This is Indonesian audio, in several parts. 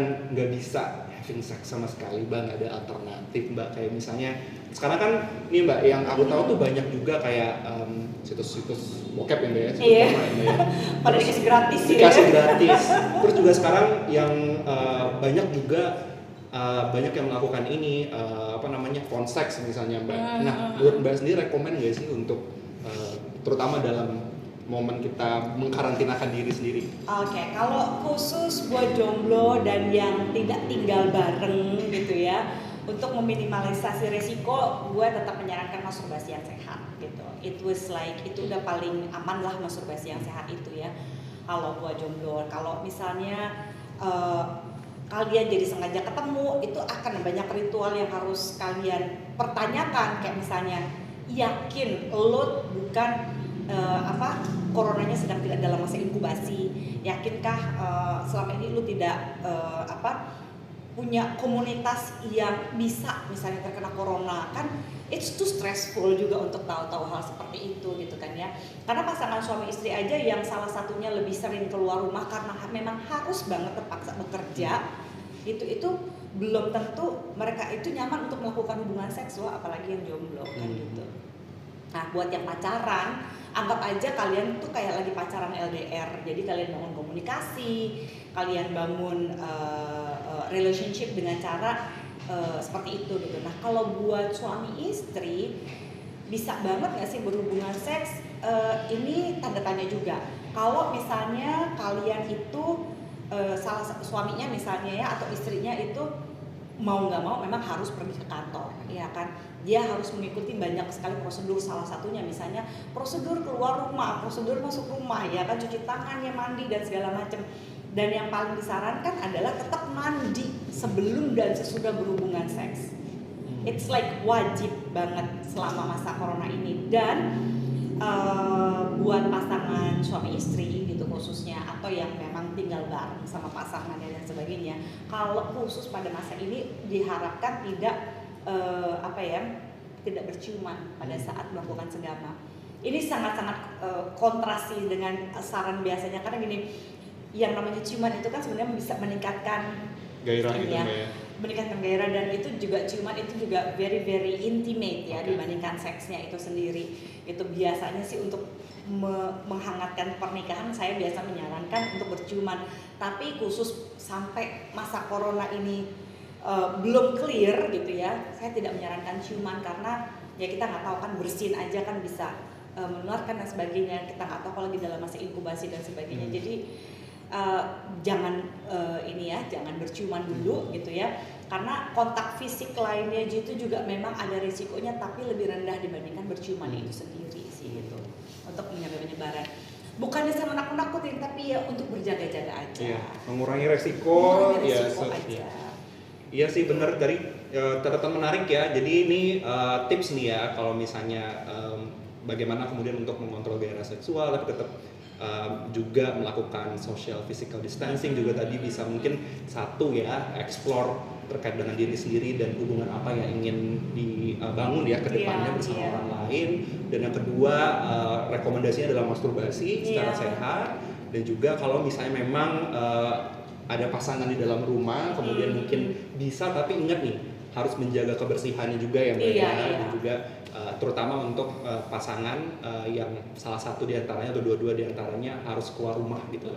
bukan nggak bisa having sex sama sekali, Mbak, nggak ada alternatif, Mbak. Kayak misalnya sekarang kan nih, Mbak, yang aku tahu tuh banyak juga kayak situs-situs bokep ya, Mbak ya, situs porno ya, Mbak ya. Pada dikasih gratis ya. Dikasih gratis. Terus juga sekarang yang banyak juga banyak yang melakukan ini phone sex misalnya, Mbak. Nah, buat Mbak sendiri rekomen nggak sih untuk terutama dalam momen kita mengkarantinakan diri sendiri? Oke, kalau khusus buat jomblo dan yang tidak tinggal bareng gitu ya, untuk meminimalisasi resiko, gue tetap menyarankan masturbasi yang sehat gitu. It was like, itu udah paling aman lah masturbasi yang sehat itu ya. Kalau buat jomblo, kalau misalnya kalian jadi sengaja ketemu, itu akan banyak ritual yang harus kalian pertanyakan. Kayak misalnya, yakin lo bukan coronanya sedang tidak dalam masa inkubasi, yakinkah selama ini lu tidak punya komunitas yang bisa misalnya terkena corona, kan it's too stressful juga untuk tahu-tahu hal seperti itu gitu kan ya. Karena pasangan suami istri aja yang salah satunya lebih sering keluar rumah karena memang harus banget terpaksa bekerja, itu belum tentu mereka itu nyaman untuk melakukan hubungan seksual, apalagi yang jomblo kan gitu. Nah, buat yang pacaran, anggap aja kalian tuh kayak lagi pacaran LDR. Jadi kalian bangun komunikasi, kalian bangun relationship dengan cara seperti itu gitu. Nah, kalau buat suami istri, bisa banget nggak sih berhubungan seks? Ini tanda tanya juga. Kalau misalnya kalian itu salah suaminya misalnya ya atau istrinya itu mau nggak mau memang harus pergi ke kantor, ya kan? Dia harus mengikuti banyak sekali prosedur, salah satunya misalnya prosedur keluar rumah, prosedur masuk rumah, ya kan, cuci tangan, ya mandi dan segala macam. Dan yang paling disarankan adalah tetap mandi sebelum dan sesudah berhubungan seks. It's like wajib banget selama masa corona ini. Dan buat pasangan suami istri gitu khususnya, atau yang memang tinggal bareng sama pasangannya dan sebagainya, kalau khusus pada masa ini diharapkan tidak tidak berciuman pada saat melakukan senggama. Ini sangat-sangat kontrasi dengan saran biasanya, karena gini, yang namanya ciuman itu kan sebenarnya bisa meningkatkan gairah gitu ya, meningkatkan gairah, dan itu juga ciuman itu juga very very intimate ya, dibandingkan seksnya itu sendiri. Itu biasanya sih untuk menghangatkan pernikahan, saya biasa menyarankan untuk berciuman. Tapi khusus sampai masa corona ini belum clear gitu ya, saya tidak menyarankan ciuman, karena ya kita nggak tahu kan, bersin aja kan bisa menularkan dan sebagainya. Kita nggak tahu kalau lagi dalam masa inkubasi dan sebagainya. Jadi jangan jangan berciuman dulu gitu ya, karena kontak fisik lainnya itu juga memang ada risikonya, tapi lebih rendah dibandingkan berciuman itu sendiri sih gitu, untuk penyebaran. Bukannya saya menakut-nakutin, tapi ya untuk berjaga-jaga aja. Iya, mengurangi resiko aja. Iya sih, benar. Dari catatan menarik ya. Jadi ini tips nih ya, kalau misalnya bagaimana kemudian untuk mengontrol gairah seksual tapi tetap juga melakukan social physical distancing. Juga tadi bisa mungkin satu ya, explore terkait dengan diri sendiri dan hubungan apa yang ingin dibangun ya ke depannya bersama orang lain. Dan yang kedua, rekomendasinya adalah masturbasi secara sehat. Dan juga kalau misalnya memang ada pasangan di dalam rumah, kemudian mungkin bisa, tapi ingat nih, harus menjaga kebersihannya juga ya, Mbak. Dan juga terutama untuk pasangan yang salah satu diantaranya atau dua-dua diantaranya harus keluar rumah gitu.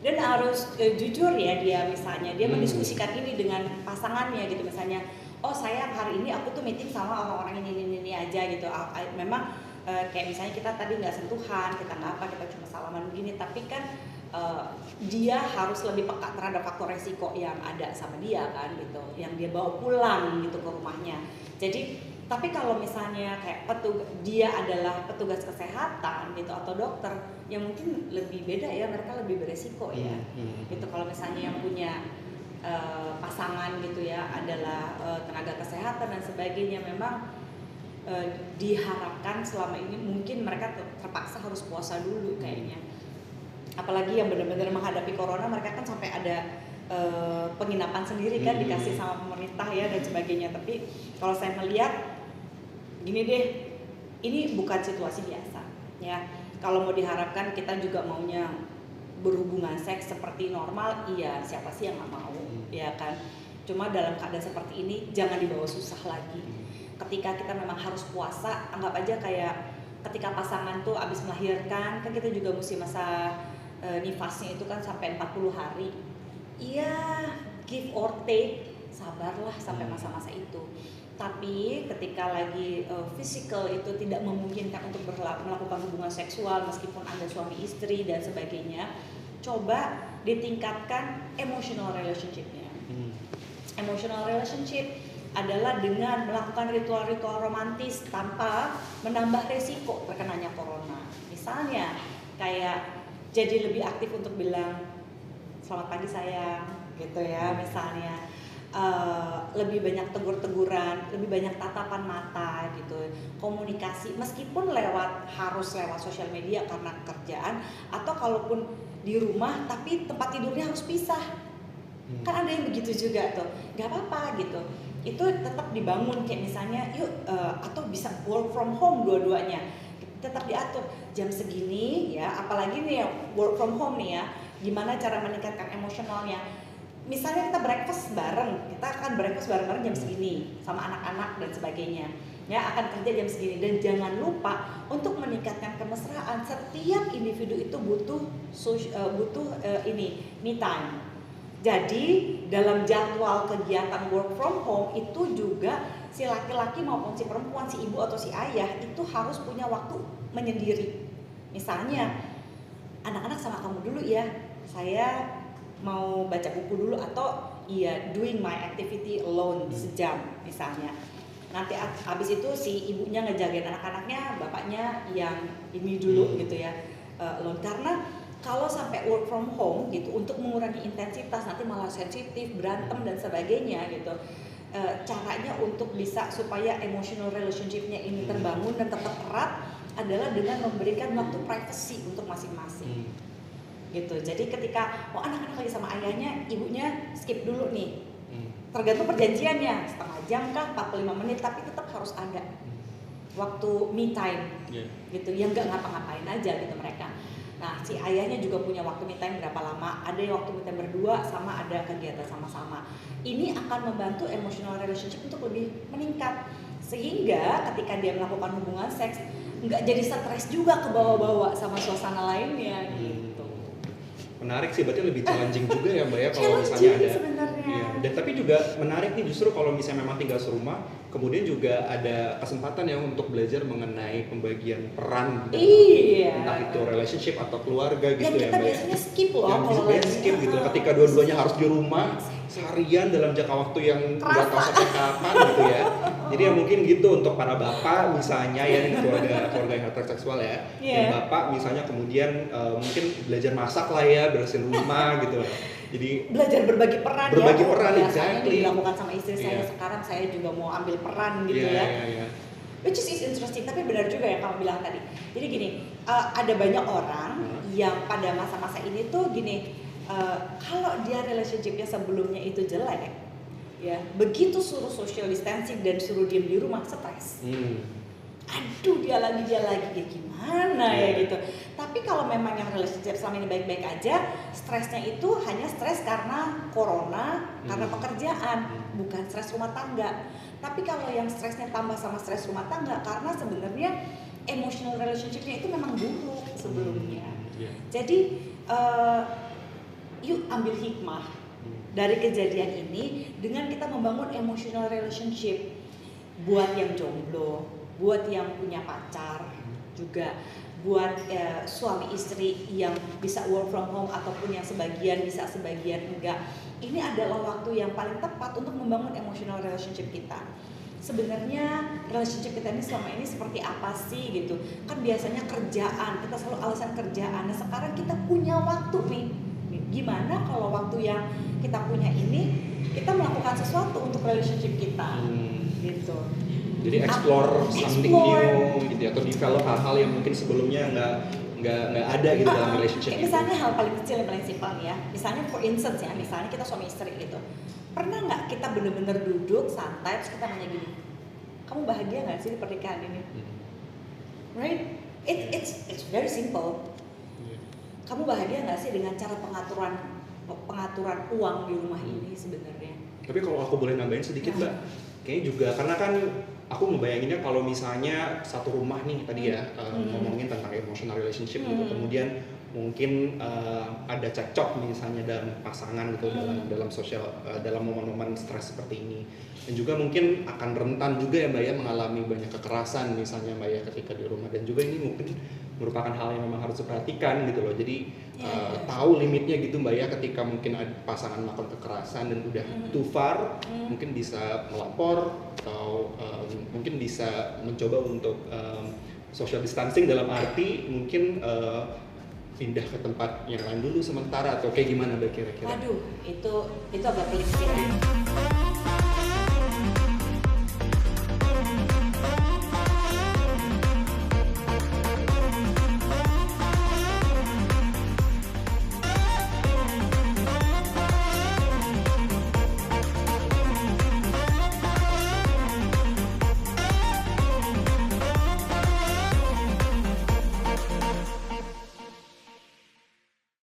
Dan harus jujur ya, dia misalnya dia mendiskusikan ini dengan pasangannya gitu, misalnya, oh sayang hari ini aku tuh meeting sama orang-orang ini aja gitu. Memang kayak misalnya kita tadi nggak sentuhan, kita nggak apa, kita cuma salaman begini, tapi kan dia harus lebih peka terhadap faktor resiko yang ada sama dia kan gitu, yang dia bawa pulang gitu ke rumahnya. Jadi tapi kalau misalnya kayak dia adalah petugas kesehatan gitu atau dokter, yang mungkin lebih beda ya, mereka lebih beresiko ya. Gitu kalau misalnya yang punya pasangan gitu ya adalah tenaga kesehatan dan sebagainya, memang diharapkan selama ini mungkin mereka terpaksa harus puasa dulu kayaknya. Apalagi yang benar-benar menghadapi corona, mereka kan sampai ada penginapan sendiri kan, dikasih sama pemerintah ya dan sebagainya. Tapi kalau saya melihat gini deh, ini bukan situasi biasa ya. Kalau mau diharapkan kita juga maunya berhubungan seks seperti normal, iya, siapa sih yang nggak mau ya kan. Cuma dalam keadaan seperti ini jangan dibawa susah lagi. Ketika kita memang harus puasa, anggap aja kayak ketika pasangan tuh abis melahirkan, kan kita juga mesti masa nifasnya itu kan sampai 40 hari. Iya, give or take, sabarlah sampai masa-masa itu. Tapi ketika lagi physical itu tidak memungkinkan untuk melakukan hubungan seksual meskipun Anda suami istri dan sebagainya, coba ditingkatkan emotional relationship-nya. Emotional relationship adalah dengan melakukan ritual-ritual romantis tanpa menambah resiko terkenanya corona. Misalnya kayak jadi lebih aktif untuk bilang selamat pagi sayang gitu ya, misalnya lebih banyak tegur-teguran, lebih banyak tatapan mata gitu, komunikasi meskipun harus lewat sosial media karena kerjaan, atau kalaupun di rumah tapi tempat tidurnya harus pisah. Kan ada yang begitu juga tuh, nggak apa-apa gitu, itu tetap dibangun kayak misalnya atau bisa work from home dua-duanya, tetap diatur jam segini ya, apalagi nih ya work from home nih ya, gimana cara meningkatkan emosionalnya. Misalnya kita breakfast bareng, kita akan breakfast bareng-bareng jam segini sama anak-anak dan sebagainya. Ya, akan kerja jam segini, dan jangan lupa untuk meningkatkan kemesraan. Setiap individu itu butuh me time. Jadi dalam jadwal kegiatan work from home itu juga si laki-laki maupun si perempuan, si ibu atau si ayah itu harus punya waktu menyendiri. Misalnya, anak-anak sama kamu dulu ya, saya mau baca buku dulu, atau doing my activity alone sejam misalnya. Nanti habis itu si ibunya ngejagain anak-anaknya, bapaknya yang ini dulu gitu ya, alone. Karena kalau sampai work from home gitu, untuk mengurangi intensitas nanti malah sensitif, berantem dan sebagainya gitu. Caranya untuk bisa supaya emotional relationship-nya ini terbangun dan tetap erat adalah dengan memberikan waktu privacy untuk masing-masing. Gitu. Jadi ketika anak-anak lagi sama ayahnya, ibunya skip dulu nih. Tergantung perjanjiannya, setengah jam kah, 45 menit, tapi tetap harus ada waktu me time. Gitu, yang enggak ngapa-ngapain aja gitu mereka. Nah, si ayahnya juga punya waktu me time berapa lama, ada yang waktu me time berdua, sama ada kegiatan sama-sama. Ini akan membantu emotional relationship untuk lebih meningkat, sehingga ketika dia melakukan hubungan seks nggak jadi stres juga ke bawah-bawah sama suasana lainnya gitu. Menarik sih, berarti lebih challenging juga ya Mbak ya kalau misalnya ada sebenarnya. Ya. Dan tapi juga menarik nih justru kalau misalnya memang tinggal serumah, kemudian juga ada kesempatan ya untuk belajar mengenai pembagian peran gitu. Iya. Entah itu relationship atau keluarga gitu ya. Mbak. Kita biasanya skip loh kalau lagi skip gitu. Ketika dua-duanya harus di rumah seharian dalam jangka waktu yang nggak tahu sampai kapan gitu ya. Jadi ya mungkin gitu untuk para bapak misalnya ya, keluarga yang heteroseksual ya. Yang bapak misalnya kemudian mungkin belajar masak lah ya, bersihin rumah gitu. Jadi belajar berbagi peran exactly. Dilakukan sama istri saya, sekarang saya juga mau ambil peran gitu ya. Which is interesting, tapi benar juga yang kamu bilang tadi. Jadi gini, ada banyak orang yang pada masa-masa ini tuh gini, kalau dia relationship-nya sebelumnya itu jelek, ya begitu suruh social distancing dan suruh diem di rumah, stres. Aduh dia lagi ya gimana ya gitu. Tapi kalau memang yang relationship selama ini baik-baik aja, stresnya itu hanya stres karena corona, karena pekerjaan, bukan stres rumah tangga. Tapi kalau yang stresnya tambah sama stres rumah tangga, karena sebenarnya emotional relationship-nya itu memang buruk sebelumnya. Jadi yuk ambil hikmah dari kejadian ini dengan kita membangun emotional relationship buat yang jomblo, buat yang punya pacar juga, buat suami istri yang bisa work from home ataupun yang sebagian bisa sebagian enggak. Ini adalah waktu yang paling tepat untuk membangun emotional relationship kita. Sebenarnya relationship kita ini selama ini seperti apa sih gitu. Kan biasanya kerjaan, kita selalu alasan kerjaan. Nah sekarang kita punya waktu nih. Gimana kalau waktu yang kita punya ini kita melakukan sesuatu untuk relationship kita gitu. Jadi explore something new gitu ya, atau develop hal-hal yang mungkin sebelumnya nggak ada gitu dalam relationship. Misalnya hal paling kecil yang paling simpel nih ya. Misalnya for instance ya, misalnya kita suami istri gitu. Pernah nggak kita bener-bener duduk santai terus kita nanya gini, kamu bahagia nggak sih di pernikahan ini? Right? It's very simple. Kamu bahagia nggak sih dengan cara pengaturan uang di rumah ini sebenarnya? Tapi kalau aku boleh nambahin sedikit Mbak, kayaknya juga karena kan aku ngebayanginnya kalau misalnya satu rumah nih tadi ya ngomongin tentang emotional relationship gitu, kemudian mungkin ada cekcok misalnya dalam pasangan gitu dalam sosial dalam momen-momen stres seperti ini, dan juga mungkin akan rentan juga ya Mbak ya mengalami banyak kekerasan misalnya Mbak ya ketika di rumah, dan juga ini mungkin merupakan hal yang memang harus diperhatikan gitu loh. Jadi tahu limitnya gitu Mbak ya, ketika mungkin ada pasangan melakukan kekerasan dan udah too far, mungkin bisa melapor atau mungkin bisa mencoba untuk social distancing, dalam arti mungkin pindah ke tempat yang lain dulu sementara, atau kayak gimana Mbak kira-kira? Waduh, itu agak pelik sih.